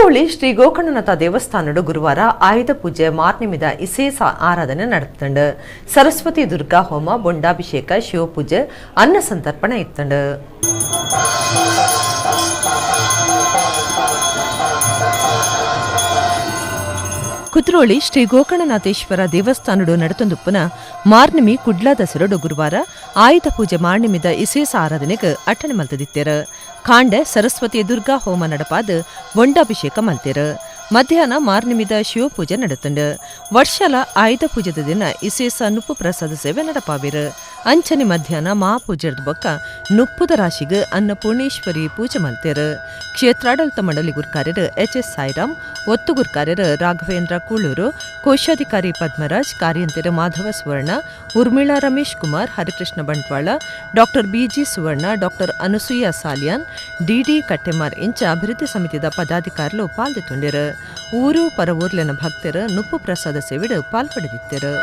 ಕುದ್ರೋಳಿ ಶ್ರೀ ಗೋಕರ್ಣನಾಥ ದೇವಸ್ಥಾನಡು ಗುರುವಾರ ಆಯುಧ ಪೂಜೆ ಮಾರ್ನಿಮಿದ ವಿಶೇಷ ಆರಾಧನೆ ನಡೆತಂಡು. ಸರಸ್ವತಿ ದುರ್ಗಾ ಹೋಮ, ಬೊಂಡಾಭಿಷೇಕ, ಶಿವಪೂಜೆ, ಅನ್ನ ಸಂತರ್ಪಣೆ ಇತ್ತಂಡು. ಕುದ್ರೋಳಿ ಶ್ರೀ ಗೋಕರ್ಣನಾಥೇಶ್ವರ ದೇವಸ್ಥಾನಡು ನಡತೊಂದುಪ್ಪುನ ಮಾರ್ನಿಮಿ ಕುಡ್ಲ ದಸರಡು ಗುರುವಾರ ಆಯುಧ ಪೂಜೆ ಮಾರ್ನಿಮಿದ ವಿಶೇಷ ಆರಾಧನೆಗೆ ಅಟ್ಟಣೆ ಮಲ್ತದಿತ್ತೇರು. ಖಾಂಡೆ ಸರಸ್ವತಿ ದುರ್ಗಾ ಹೋಮ ನಡಪಾದ ಬೊಂಡಾಭಿಷೇಕ ಮಲ್ತೇರು. ಮಧ್ಯಾಹ್ನ ಮಾರ್ನಿಮಿದ ಶಿವಪೂಜೆ ನಡತಂಡು. ವರ್ಷಲ ಆಯುಧ ಪೂಜೆದ ದಿನ ವಿಶೇಷ ನುಪ್ಪು ಪ್ರಸಾದ ಸೇವೆ ನಡಪಾವಿರು. ಅಂಚನೆ ಮಧ್ಯಾಹ್ನ ಮಹಾಪೂಜೆದ ಬೊಕ್ಕ ನುಪ್ಪುದ ರಾಶಿಗೆ ಅನ್ನಪೂರ್ಣೇಶ್ವರಿ ಪೂಜೆ ಮಲ್ತೇರು. ಕ್ಷೇತ್ರಾಡಳಿತ ಮಂಡಳಿ ಗುರ್ಕಾರ್ಯರು ಎಚ್.ಎಸ್. ಸಾಯಿರಾಮ್, ಒತ್ತು ಗುರ್ಕಾರ್ಯರು ರಾಘವೇಂದ್ರ ಕೂಳೂರು, ಕೋಶಾಧಿಕಾರಿ ಪದ್ಮರಾಜ್, ಕಾರ್ಯಂತರ ಮಾಧವ ಸುವರ್ಣ, ಉರ್ಮಿಳಾ ರಮೇಶ್ ಕುಮಾರ್, ಹರಿಕೃಷ್ಣ ಬಂಟ್ವಾಳ, ಡಾಕ್ಟರ್ ಬಿ.ಜಿ. ಸುವರ್ಣ, ಡಾಕ್ಟರ್ ಅನಸೂಯ ಸಾಲಿಯಾನ್, ಡಿ.ಡಿ. ಕಟ್ಟೆಮಾರ್ ಇಂಚ ಅಭಿವೃದ್ಧಿ ಸಮಿತಿದ ಪದಾಧಿಕಾರಿಗಳು ಪಾಲ್ಗೊಂಡಿರು. ಊರು ಪರ ಊರ್ಲಿನ ಭಕ್ತರು ನುಪ್ಪು ಪ್ರಸಾದ ಸೇವೆಡು ಪಾಲ್ಪಡೆದಿದ್ದರು.